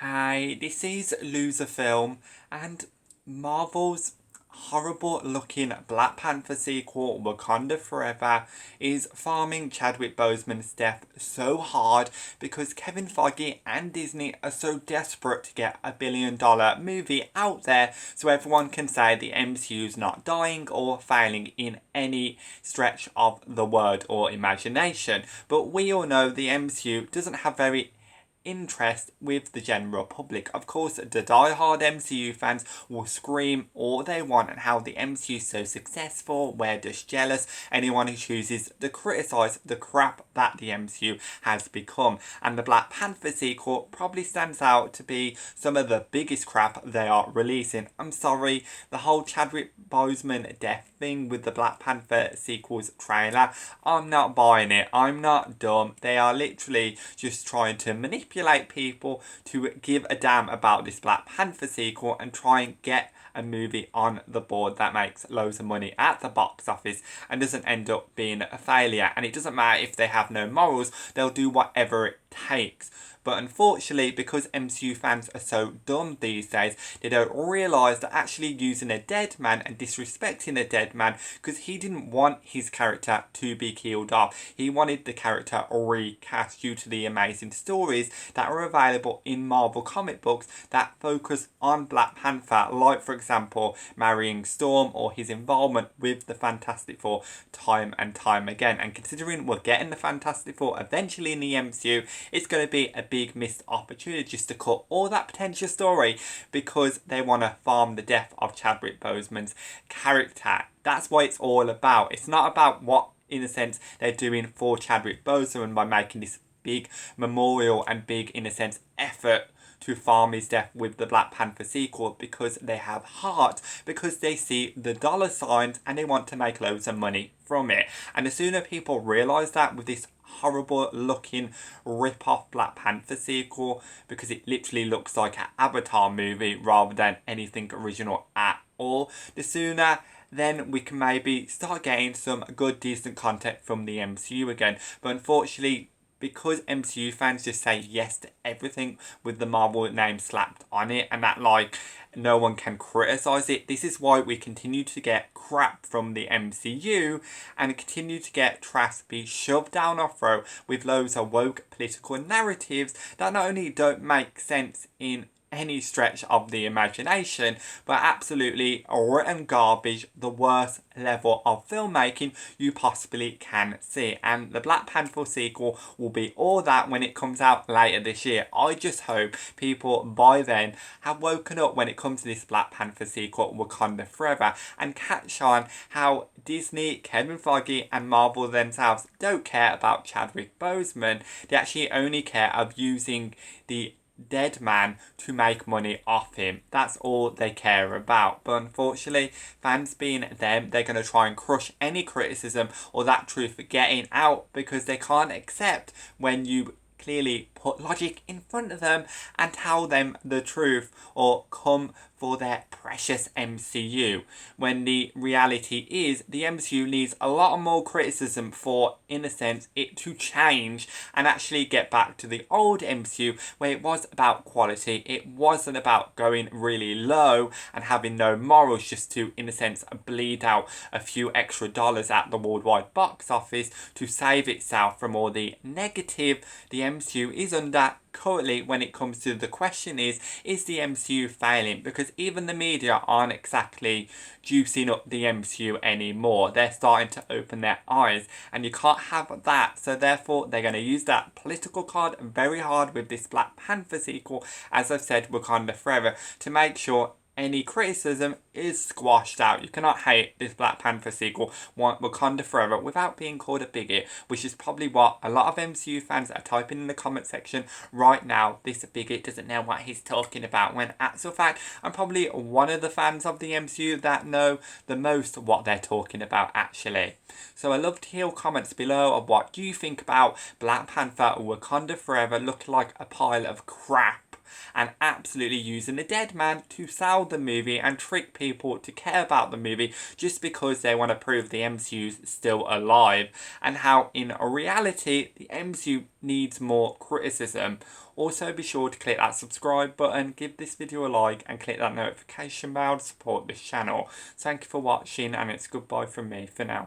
Hey, this is Loser Film, and Marvel's horrible looking Black Panther sequel, Wakanda Forever, is farming Chadwick Boseman's death so hard because Kevin Feige and Disney are so desperate to get a $1 billion movie out there so everyone can say the MCU's not dying or failing in any stretch of the word or imagination. But we all know the MCU doesn't have very interest with the general public. Of course, the die-hard MCU fans will scream all they want and how the MCU is so successful, we're just jealous. Anyone who chooses to criticise the crap that the MCU has become. And the Black Panther sequel probably stands out to be some of the biggest crap they are releasing. I'm sorry, the whole Chadwick Boseman death thing with the Black Panther sequel's trailer, I'm not buying it. I'm not dumb. They are literally just trying to manipulate people to give a damn about this Black Panther sequel and try and get a movie on the board that makes loads of money at the box office and doesn't end up being a failure. And it doesn't matter if they have no morals, they'll do whatever it takes. But unfortunately, because MCU fans are so dumb these days, they don't realise that actually using a dead man and disrespecting a dead man, because he didn't want his character to be killed off. He wanted the character recast due to the amazing stories that are available in Marvel comic books that focus on Black Panther, like for example, marrying Storm or his involvement with the Fantastic Four time and time again. And considering we're getting the Fantastic Four eventually in the MCU, it's going to be a big missed opportunity just to cut all that potential story because they want to farm the death of Chadwick Boseman's character. That's what it's all about. It's not about what, in a sense, they're doing for Chadwick Boseman by making this big memorial and big, in a sense, effort to farm his death with the Black Panther sequel, because they have heart, because they see the dollar signs and they want to make loads of money from it. And the sooner people realise that with this horrible looking rip-off Black Panther sequel, because it literally looks like an Avatar movie rather than anything original at all, the sooner then we can maybe start getting some good decent content from the MCU again. But unfortunately, because MCU fans just say yes to everything with the Marvel name slapped on it and that like no one can criticise it, this is why we continue to get crap from the MCU and continue to get trash be shoved down our throat with loads of woke political narratives that not only don't make sense in any stretch of the imagination, but absolutely written garbage, the worst level of filmmaking you possibly can see. And the Black Panther sequel will be all that when it comes out later this year. I just hope people by then have woken up when it comes to this Black Panther sequel, Wakanda Forever, and catch on how Disney, Kevin Feige and Marvel themselves don't care about Chadwick Boseman. They actually only care of using the dead man to make money off him. That's all they care about. But unfortunately, fans being them, they're going to try and crush any criticism or that truth getting out because they can't accept when you clearly put logic in front of them and tell them the truth or come for their precious MCU, when the reality is the MCU needs a lot more criticism for, in a sense, it to change and actually get back to the old MCU where it was about quality. It wasn't about going really low and having no morals just to, in a sense, bleed out a few extra dollars at the worldwide box office to save itself from all the negative the MCU is under currently. When it comes to the question is the MCU failing? Because even the media aren't exactly juicing up the MCU anymore. They're starting to open their eyes and you can't have that. So therefore they're going to use that political card very hard with this Black Panther sequel, as I've said, Wakanda Forever, to make sure any criticism is squashed out. You cannot hate this Black Panther sequel, Wakanda Forever, without being called a bigot, which is probably what a lot of MCU fans are typing in the comment section right now. This bigot doesn't know what he's talking about, when actual fact, I'm probably one of the fans of the MCU that know the most what they're talking about actually. So I'd love to hear comments below of what you think about Black Panther or Wakanda Forever looking like a pile of crap and absolutely using the dead man to sell the movie and trick people to care about the movie just because they want to prove the MCU's still alive, and how in reality the MCU needs more criticism. Also, be sure to click that subscribe button, give this video a like, and click that notification bell to support this channel. Thank you for watching, and it's goodbye from me for now.